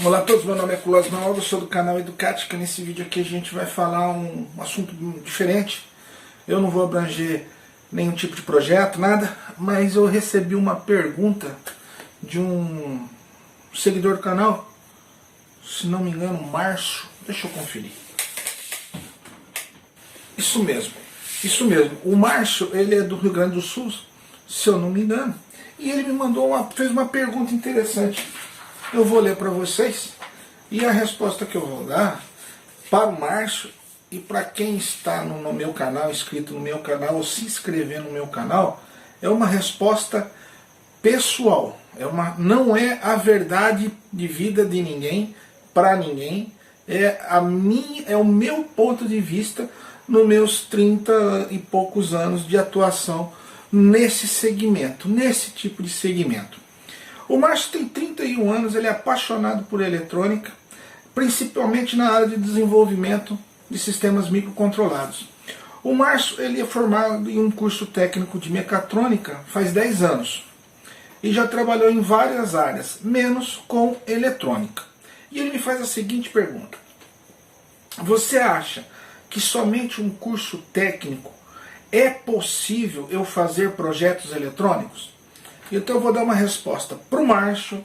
Olá a todos, meu nome é Clóvis Malva, sou do canal Educática. Nesse vídeo aqui a gente vai falar um assunto diferente. Eu não vou abranger nenhum tipo de projeto, nada, mas eu recebi uma pergunta de um seguidor do canal, se não me engano, Márcio. Deixa eu conferir. Isso mesmo. O Márcio, ele é do Rio Grande do Sul, se eu não me engano, e ele me mandou fez uma pergunta interessante. Eu vou ler para vocês e a resposta que eu vou dar para o Márcio e para quem está no meu canal, inscrito no meu canal ou se inscrever no meu canal, é uma resposta pessoal. Não é a verdade de vida de ninguém, para ninguém. É o meu ponto de vista nos meus 30 e poucos anos de atuação nesse segmento, nesse tipo de segmento. O Márcio tem 31 anos, ele é apaixonado por eletrônica, principalmente na área de desenvolvimento de sistemas microcontrolados. O Márcio, ele é formado em um curso técnico de mecatrônica faz 10 anos e já trabalhou em várias áreas, menos com eletrônica. E ele me faz a seguinte pergunta: você acha que somente um curso técnico é possível eu fazer projetos eletrônicos? Então eu vou dar uma resposta para o Márcio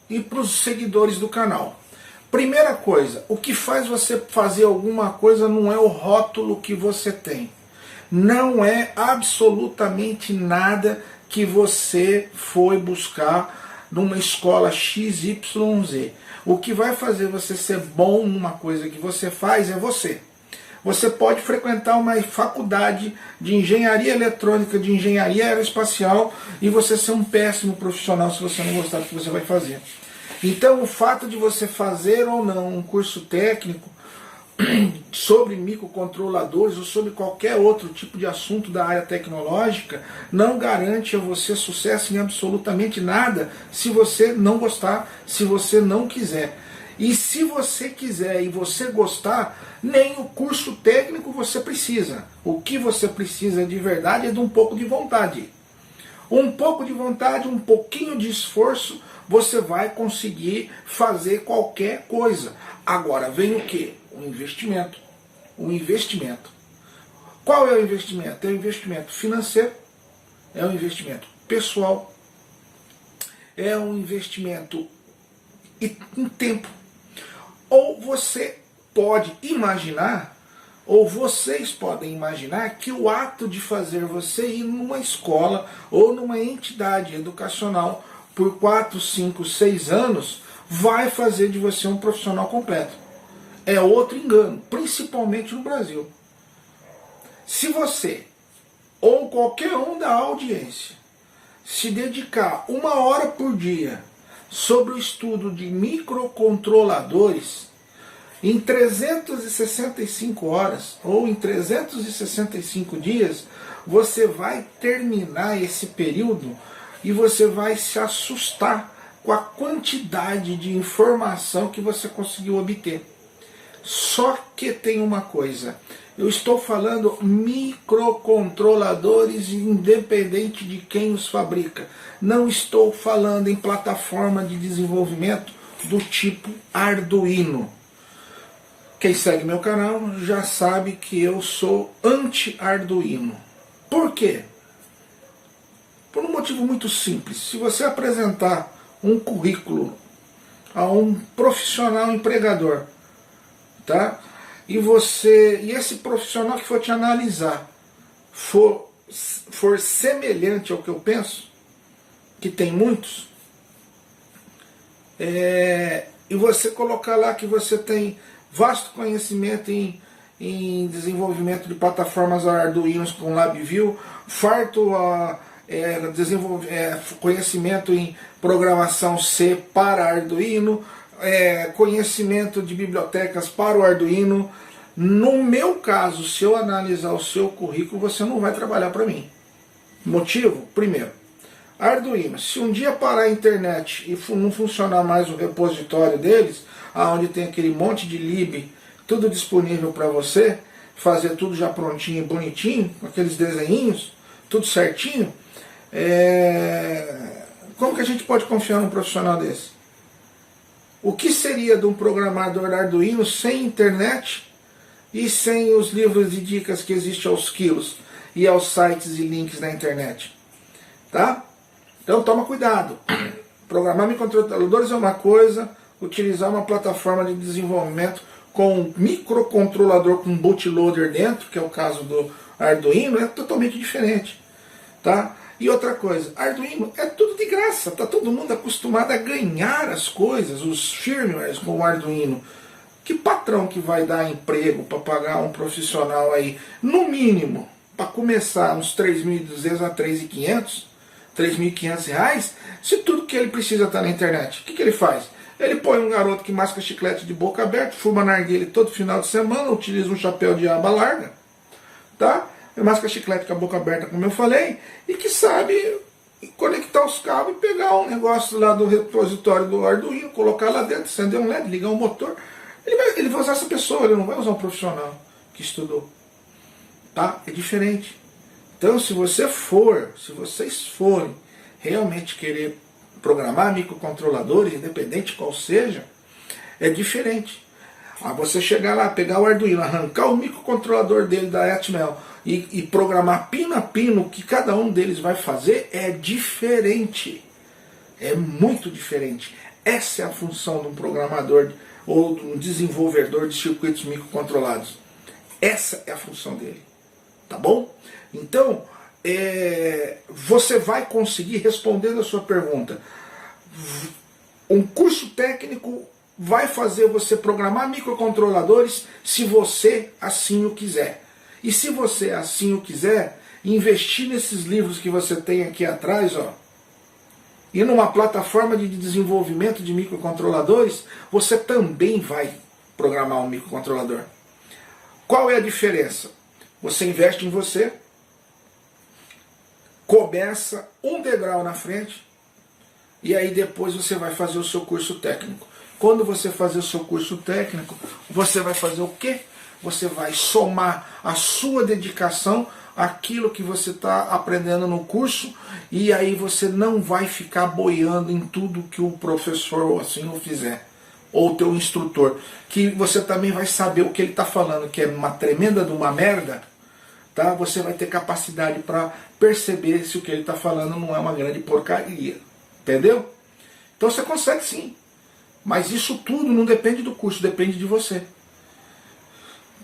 e para os seguidores do canal. Primeira coisa, o que faz você fazer alguma coisa não é o rótulo que você tem. Não é absolutamente nada que você foi buscar numa escola XYZ. O que vai fazer você ser bom numa coisa que você faz é você. Você pode frequentar uma faculdade de engenharia eletrônica, de engenharia aeroespacial e você ser um péssimo profissional se você não gostar do que você vai fazer. Então o fato de você fazer ou não um curso técnico sobre microcontroladores ou sobre qualquer outro tipo de assunto da área tecnológica não garante a você sucesso em absolutamente nada se você não gostar, se você não quiser. E se você quiser e você gostar, nem o curso técnico você precisa. O que você precisa de verdade é de um pouco de vontade. Um pouco de vontade, um pouquinho de esforço, você vai conseguir fazer qualquer coisa. Agora vem o quê? O investimento. O investimento. Qual é o investimento? É o investimento financeiro, é o investimento pessoal, é um investimento em tempo. Ou você pode imaginar, ou vocês podem imaginar que o ato de fazer você ir numa escola ou numa entidade educacional por 4, 5, 6 anos vai fazer de você um profissional completo. É outro engano, principalmente no Brasil. Se você, ou qualquer um da audiência, se dedicar 1 hora por dia sobre o estudo de microcontroladores, em 365 horas ou em 365 dias, você vai terminar esse período e você vai se assustar com a quantidade de informação que você conseguiu obter. Só que tem uma coisa, eu estou falando microcontroladores independente de quem os fabrica. Não estou falando em plataforma de desenvolvimento do tipo Arduino. Quem segue meu canal já sabe que eu sou anti-Arduino. Por quê? Por um motivo muito simples. Se você apresentar um currículo a um profissional empregador, tá? E esse profissional que for te analisar for semelhante ao que eu penso, que tem muitos, e você colocar lá que você tem vasto conhecimento em desenvolvimento de plataformas Arduino com LabVIEW, farto conhecimento em programação C para Arduino, conhecimento de bibliotecas para o Arduino. No meu caso, se eu analisar o seu currículo, você não vai trabalhar para mim. Motivo? Primeiro, Arduino, se um dia parar a internet e não funcionar mais o repositório deles, onde tem aquele monte de lib, tudo disponível para você, fazer tudo já prontinho, bonitinho, com aqueles desenhinhos, tudo certinho, como que a gente pode confiar num profissional desse? o que seria de um programador Arduino sem internet e sem os livros de dicas que existem aos quilos e aos sites e links na internet? Tá? Então toma cuidado. Programar microcontroladores é uma coisa, utilizar uma plataforma de desenvolvimento com um microcontrolador com bootloader dentro, que é o caso do Arduino, é totalmente diferente. Tá? E outra coisa, Arduino é tudo de graça, tá todo mundo acostumado a ganhar as coisas, os firmwares com o Arduino. Que patrão que vai dar emprego para pagar um profissional aí, no mínimo, para começar uns 3.200 a 3.500, R$3.500, se tudo que ele precisa está na internet? O que ele faz? Ele põe um garoto que masca chiclete de boca aberta, fuma narguilé todo final de semana, utiliza um chapéu de aba larga, tá? Masca chiclete com a boca aberta, como eu falei, e que sabe conectar os cabos e pegar um negócio lá do repositório do Arduino, colocar lá dentro, acender um LED, ligar um motor. Ele vai usar essa pessoa, ele não vai usar um profissional que estudou. Tá? É diferente. Então, se vocês forem realmente querer programar microcontroladores, independente qual seja, é diferente. Você chegar lá, pegar o Arduino, arrancar o microcontrolador dele da Atmel e programar pino a pino o que cada um deles vai fazer, é diferente. É muito diferente. Essa é a função de um programador ou de um desenvolvedor de circuitos microcontrolados. Essa é a função dele. Tá bom? Então, você vai conseguir, respondendo a sua pergunta, um curso técnico vai fazer você programar microcontroladores se você assim o quiser. E se você assim o quiser, investir nesses livros que você tem aqui atrás, ó, e numa plataforma de desenvolvimento de microcontroladores, você também vai programar um microcontrolador. Qual é a diferença? Você investe em você, começa um degrau na frente, e aí depois você vai fazer o seu curso técnico. Quando você fazer o seu curso técnico, você vai fazer o quê? Você vai somar a sua dedicação àquilo que você está aprendendo no curso, e aí você não vai ficar boiando em tudo que o professor assim o fizer, ou o teu instrutor, que você também vai saber o que ele está falando, que é uma tremenda de uma merda, tá? Você vai ter capacidade para perceber se o que ele está falando não é uma grande porcaria, entendeu? Então você consegue sim, mas isso tudo não depende do curso, depende de você.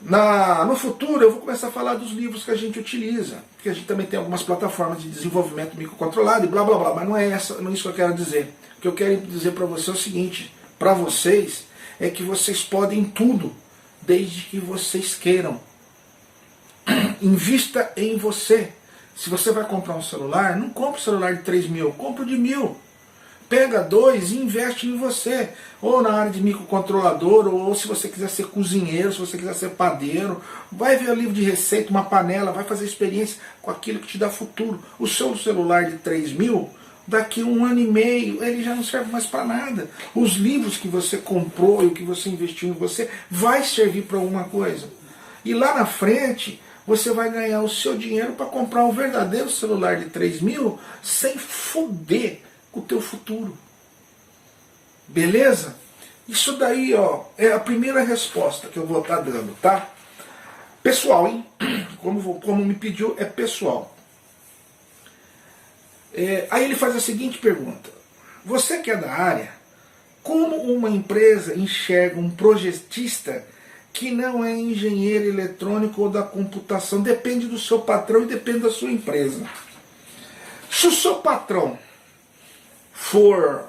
No futuro eu vou começar a falar dos livros que a gente utiliza, porque a gente também tem algumas plataformas de desenvolvimento microcontrolado e blá blá blá, mas não é isso que eu quero dizer. O que eu quero dizer para você é o seguinte, para vocês, é que vocês podem tudo, desde que vocês queiram. Invista em você. Se você vai comprar um celular, não compre um celular de 3.000, compre de 1.000. Pega 2 e investe em você. Ou na área de microcontrolador, ou se você quiser ser cozinheiro, se você quiser ser padeiro. Vai ver o livro de receita, uma panela, vai fazer experiência com aquilo que te dá futuro. O seu celular de 3.000, daqui 1 ano e meio, ele já não serve mais para nada. Os livros que você comprou e o que você investiu em você vai servir para alguma coisa. E lá na frente, você vai ganhar o seu dinheiro para comprar um verdadeiro celular de 3.000 sem foder com o teu futuro. Beleza? Isso daí, ó, é a primeira resposta que eu vou estar dando, tá? Pessoal, hein? Como me pediu, é pessoal. Aí ele faz a seguinte pergunta. Você que é da área, como uma empresa enxerga um projetista que não é engenheiro eletrônico ou da computação? Depende do seu patrão e depende da sua empresa. Se o seu patrão for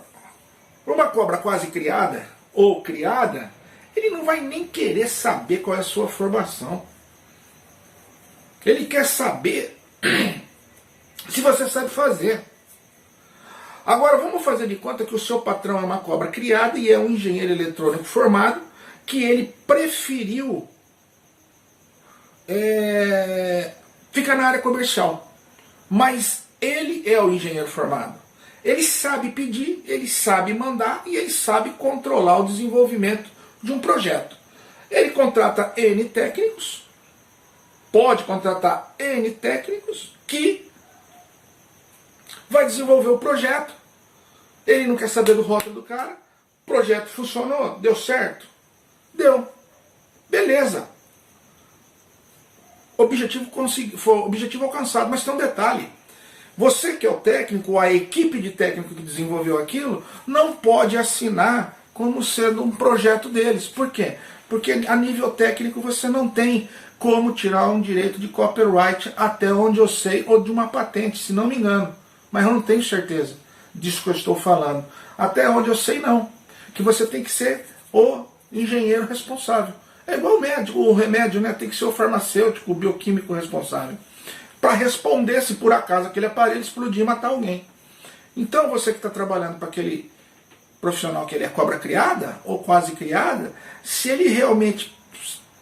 uma cobra quase criada ou criada, ele não vai nem querer saber qual é a sua formação. Ele quer saber se você sabe fazer. Agora vamos fazer de conta que o seu patrão é uma cobra criada e é um engenheiro eletrônico formado, que ele preferiu ficar na área comercial. Mas ele é o engenheiro formado. Ele sabe pedir, ele sabe mandar e ele sabe controlar o desenvolvimento de um projeto. Ele contrata N técnicos, pode contratar N técnicos que vai desenvolver o projeto. Ele não quer saber do rótulo do cara, projeto funcionou? Deu certo? Deu. Beleza. Objetivo alcançado, mas tem um detalhe. Você que é o técnico, a equipe de técnico que desenvolveu aquilo, não pode assinar como sendo um projeto deles. Por quê? Porque a nível técnico você não tem como tirar um direito de copyright, até onde eu sei, ou de uma patente, se não me engano. Mas eu não tenho certeza disso que eu estou falando. Até onde eu sei, não. Que você tem que ser o engenheiro responsável. É igual o médico, o remédio, né? Tem que ser o farmacêutico, o bioquímico responsável. Para responder se por acaso aquele aparelho explodir e matar alguém. Então você que está trabalhando para aquele profissional que ele é cobra criada, ou quase criada, se ele realmente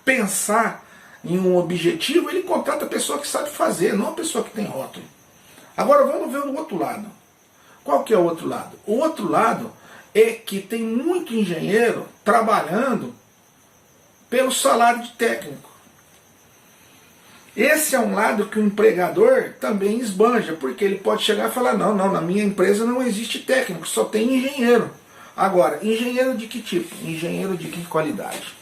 pensar em um objetivo, ele contrata a pessoa que sabe fazer, não a pessoa que tem rótulo. Agora vamos ver o outro lado. Qual que é o outro lado? O outro lado é que tem muito engenheiro trabalhando pelo salário de técnico. Esse é um lado que o empregador também esbanja, porque ele pode chegar e falar, não, na minha empresa não existe técnico, só tem engenheiro. Agora, engenheiro de que tipo? Engenheiro de que qualidade?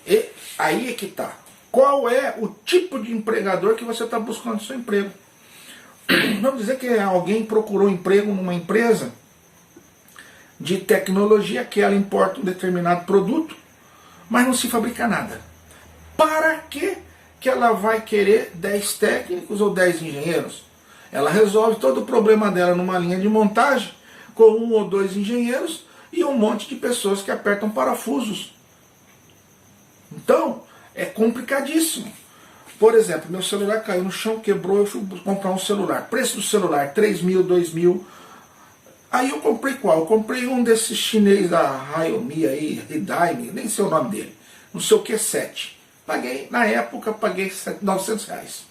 E aí é que está. Qual é o tipo de empregador que você está buscando no seu emprego? Vamos dizer que alguém procurou emprego numa empresa de tecnologia, que ela importa um determinado produto, mas não se fabrica nada. Para que ela vai querer 10 técnicos ou 10 engenheiros? Ela resolve todo o problema dela numa linha de montagem, com 1 ou 2 engenheiros e um monte de pessoas que apertam parafusos. Então, é complicadíssimo. Por exemplo, meu celular caiu no chão, quebrou, eu fui comprar um celular. Preço do celular, 3 mil, 2 mil. Aí eu comprei qual? Eu comprei um desses chinês da Xiaomi aí, Redime, nem sei o nome dele. Não sei o que, 7. Paguei, na época, paguei 900 reais.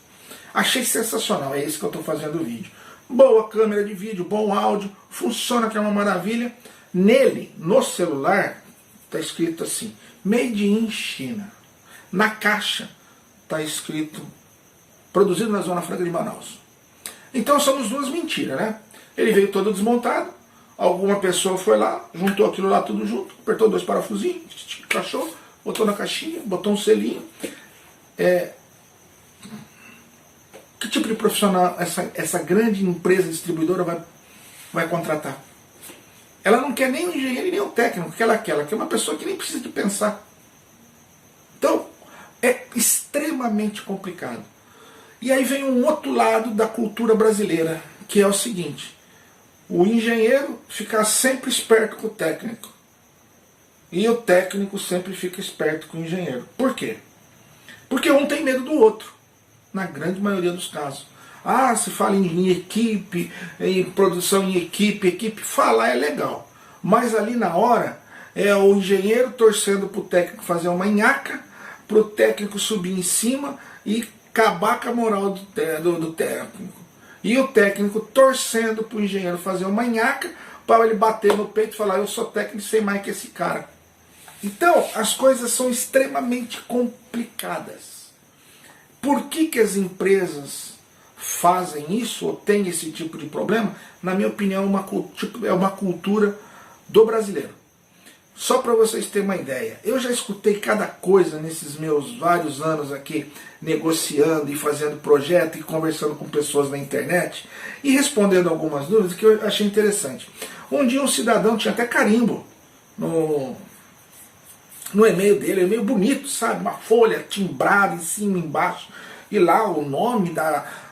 Achei sensacional, é isso que eu estou fazendo o vídeo. Boa câmera de vídeo, bom áudio, funciona que é uma maravilha. Nele, no celular, está escrito assim, Made in China. Na caixa está escrito, produzido na Zona Franca de Manaus. Então somos duas mentiras, né? Ele veio todo desmontado, alguma pessoa foi lá, juntou aquilo lá tudo junto, apertou 2 parafusinhos, encaixou, botou na caixinha, botou um selinho. Que tipo de profissional essa grande empresa distribuidora vai contratar? Ela não quer nem o engenheiro e nem o técnico que ela quer uma pessoa que nem precisa de pensar. Então, é extremamente complicado. E aí vem um outro lado da cultura brasileira, que é o seguinte: o engenheiro fica sempre esperto com o técnico. E o técnico sempre fica esperto com o engenheiro. Por quê? Porque um tem medo do outro, na grande maioria dos casos. Ah, se fala em equipe, em produção em equipe, falar é legal. Mas ali na hora, é o engenheiro torcendo para o técnico fazer uma nhaca, para o técnico subir em cima e acabar com a moral do técnico. E o técnico torcendo para o engenheiro fazer uma nhaca, para ele bater no peito e falar, eu sou técnico e sei mais que esse cara. Então, as coisas são extremamente complicadas. Por que as empresas fazem isso, ou têm esse tipo de problema? Na minha opinião, é uma cultura do brasileiro. Só para vocês terem uma ideia, eu já escutei cada coisa nesses meus vários anos aqui, negociando e fazendo projeto e conversando com pessoas na internet, e respondendo algumas dúvidas que eu achei interessante. Um dia um cidadão tinha até carimbo no e-mail dele, e-mail bonito, sabe? Uma folha timbrada em cima e embaixo, e lá o nome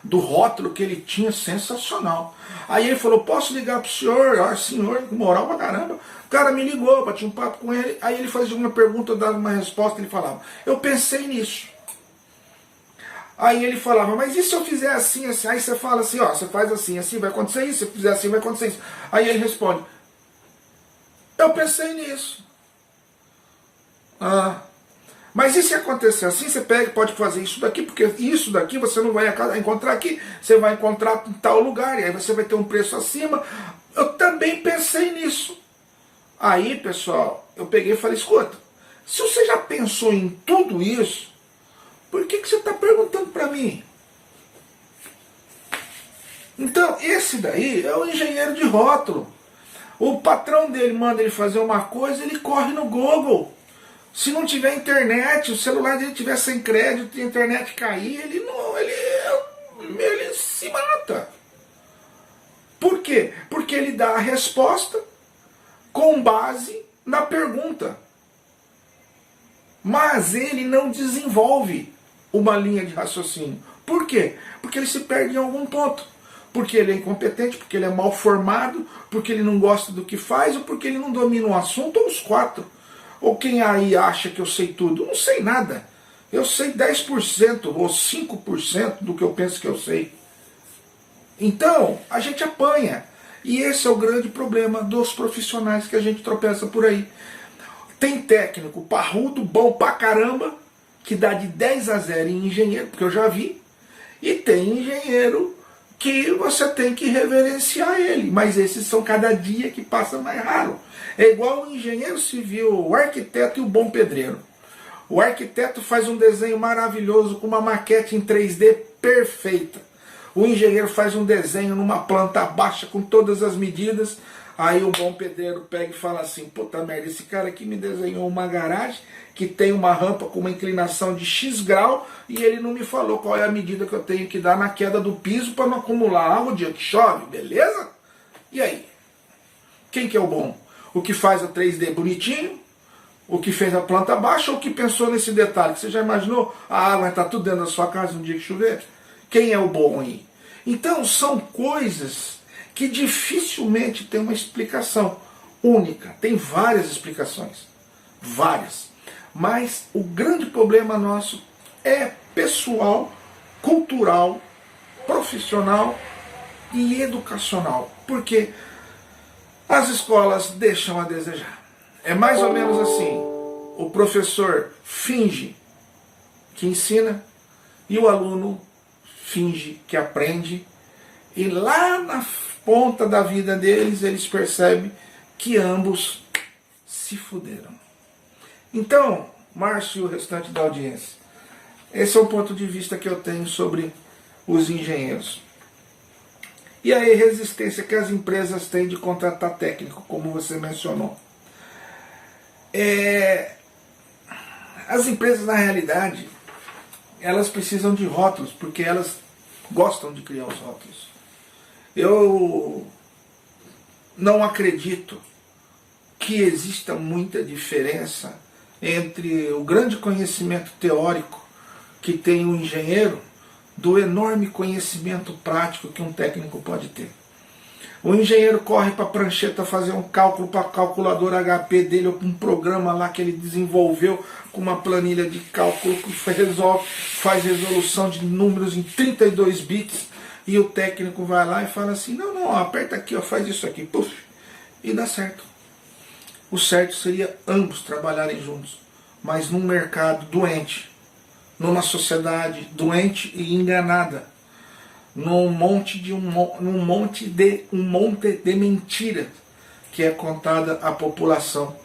do rótulo que ele tinha, sensacional. Aí ele falou, posso ligar pro senhor? Ah, senhor, moral pra caramba. O cara me ligou, bati um papo com ele, aí ele fazia uma pergunta, eu dava uma resposta, ele falava, eu pensei nisso. Aí ele falava, mas e se eu fizer assim, assim? Aí você fala assim, ó, você faz assim, assim, vai acontecer isso, se eu fizer assim, vai acontecer isso. Aí ele responde, eu pensei nisso. Ah, mas e se acontecer assim, você pode fazer isso daqui, porque isso daqui você não vai encontrar aqui, você vai encontrar em tal lugar, e aí você vai ter um preço acima. Eu também pensei nisso. Aí, pessoal, eu peguei e falei, escuta, se você já pensou em tudo isso, por que você está perguntando para mim? Então, esse daí é o engenheiro de rótulo. O patrão dele manda ele fazer uma coisa, ele corre no Google. Se não tiver internet, o celular dele tiver sem crédito, a internet cair, ele se mata. Por quê? Porque ele dá a resposta com base na pergunta. Mas ele não desenvolve uma linha de raciocínio. Por quê? Porque ele se perde em algum ponto. Porque ele é incompetente, porque ele é mal formado, porque ele não gosta do que faz, ou porque ele não domina o assunto, ou os quatro. Ou quem aí acha que eu sei tudo? Eu não sei nada. Eu sei 10% ou 5% do que eu penso que eu sei. Então, a gente apanha. E esse é o grande problema dos profissionais que a gente tropeça por aí. Tem técnico parrudo, bom pra caramba, que dá de 10-0 em engenheiro, porque eu já vi. E tem engenheiro que você tem que reverenciar ele. Mas esses são cada dia que passa mais raro. É igual o engenheiro civil, o arquiteto e o bom pedreiro. O arquiteto faz um desenho maravilhoso com uma maquete em 3D perfeita. O engenheiro faz um desenho numa planta baixa com todas as medidas. Aí o bom pedreiro pega e fala assim: puta merda, esse cara aqui me desenhou uma garagem que tem uma rampa com uma inclinação de X grau e ele não me falou qual é a medida que eu tenho que dar na queda do piso para não acumular água o dia que chove, beleza? E aí? Quem que é o bom? O que faz a 3D bonitinho? O que fez a planta baixa ou o que pensou nesse detalhe? Você já imaginou? A água vai estar tudo dentro da sua casa no dia que chover? Quem é o bom aí? Então são coisas que dificilmente tem uma explicação única. Tem várias explicações. Várias. Mas o grande problema nosso é pessoal, cultural, profissional e educacional. Porque as escolas deixam a desejar. É mais ou menos assim. O professor finge que ensina e o aluno finge que aprende. E lá na ponta da vida deles, eles percebem que ambos se fuderam. Então, Márcio e o restante da audiência, esse é o ponto de vista que eu tenho sobre os engenheiros. E a resistência que as empresas têm de contratar técnico, como você mencionou. As empresas, na realidade, elas precisam de rótulos, porque elas gostam de criar os rótulos. Eu não acredito que exista muita diferença entre o grande conhecimento teórico que tem um engenheiro do enorme conhecimento prático que um técnico pode ter. O engenheiro corre para a prancheta fazer um cálculo para a calculadora HP dele, ou um programa lá que ele desenvolveu com uma planilha de cálculo que faz resolução de números em 32 bits, e o técnico vai lá e fala assim: não, aperta aqui, ó, faz isso aqui, puff, e dá certo. O certo seria ambos trabalharem juntos, mas num mercado doente, numa sociedade doente e enganada, num monte de mentira que é contada à população,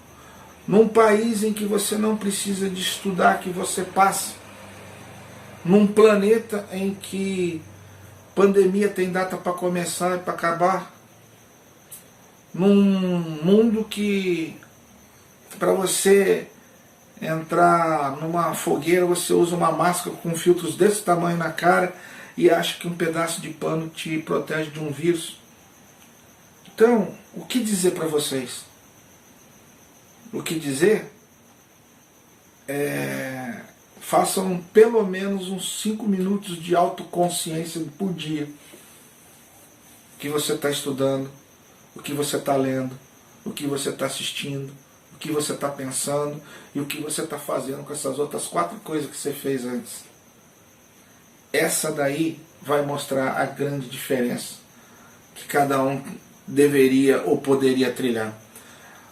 num país em que você não precisa de estudar, que você passa, num planeta em que pandemia tem data para começar e para acabar, num mundo que para você entrar numa fogueira você usa uma máscara com filtros desse tamanho na cara e acha que um pedaço de pano te protege de um vírus. Então, o que dizer para vocês? O que dizer é: façam pelo menos uns 5 minutos de autoconsciência por dia. O que você está estudando, o que você está lendo, o que você está assistindo, o que você está pensando e o que você está fazendo com essas outras 4 coisas que você fez antes. Essa daí vai mostrar a grande diferença que cada um deveria ou poderia trilhar.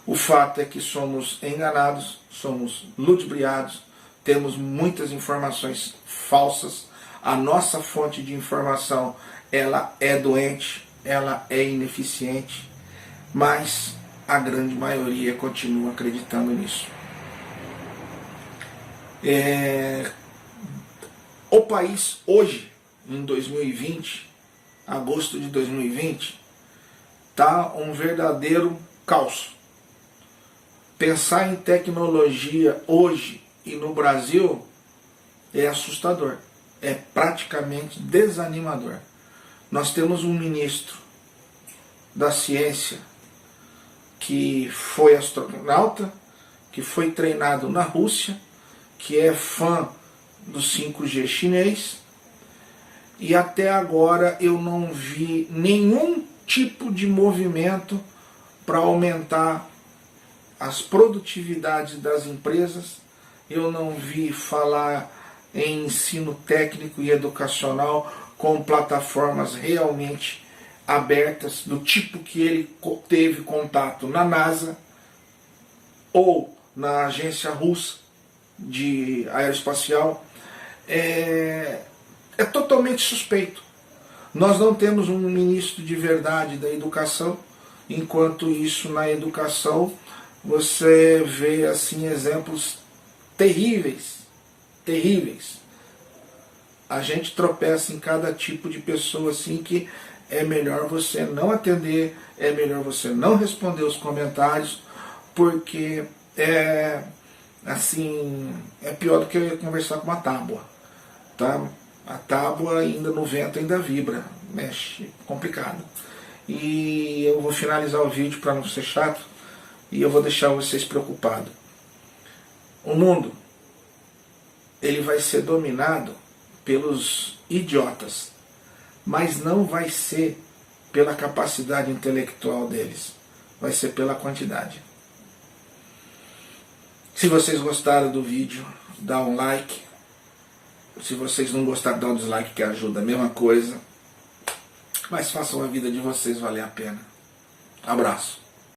O fato é que somos enganados, somos ludibriados, temos muitas informações falsas, a nossa fonte de informação ela é doente, ela é ineficiente, mas a grande maioria continua acreditando nisso. O país hoje, em 2020, agosto de 2020, está um verdadeiro caos. Pensar em tecnologia hoje e no Brasil é assustador, é praticamente desanimador. Nós temos um ministro da ciência que foi astronauta, que foi treinado na Rússia, que é fã do 5G chinês, e até agora eu não vi nenhum tipo de movimento para aumentar as produtividades das empresas. Eu não vi falar em ensino técnico e educacional com plataformas realmente abertas, do tipo que ele teve contato na NASA ou na agência russa de aeroespacial. É totalmente suspeito. Nós não temos um ministro de verdade da educação, enquanto isso na educação você vê assim exemplos terríveis, terríveis. A gente tropeça em cada tipo de pessoa assim que é melhor você não atender, é melhor você não responder os comentários, porque assim, é pior do que conversar com uma tábua, tá? A tábua ainda no vento ainda vibra, mexe, complicado. E eu vou finalizar o vídeo para não ser chato, e eu vou deixar vocês preocupados. O mundo, ele vai ser dominado pelos idiotas, mas não vai ser pela capacidade intelectual deles, vai ser pela quantidade. Se vocês gostaram do vídeo, dá um like. Se vocês não gostaram, dá um dislike, que ajuda, a mesma coisa. Mas façam a vida de vocês valer a pena. Abraço.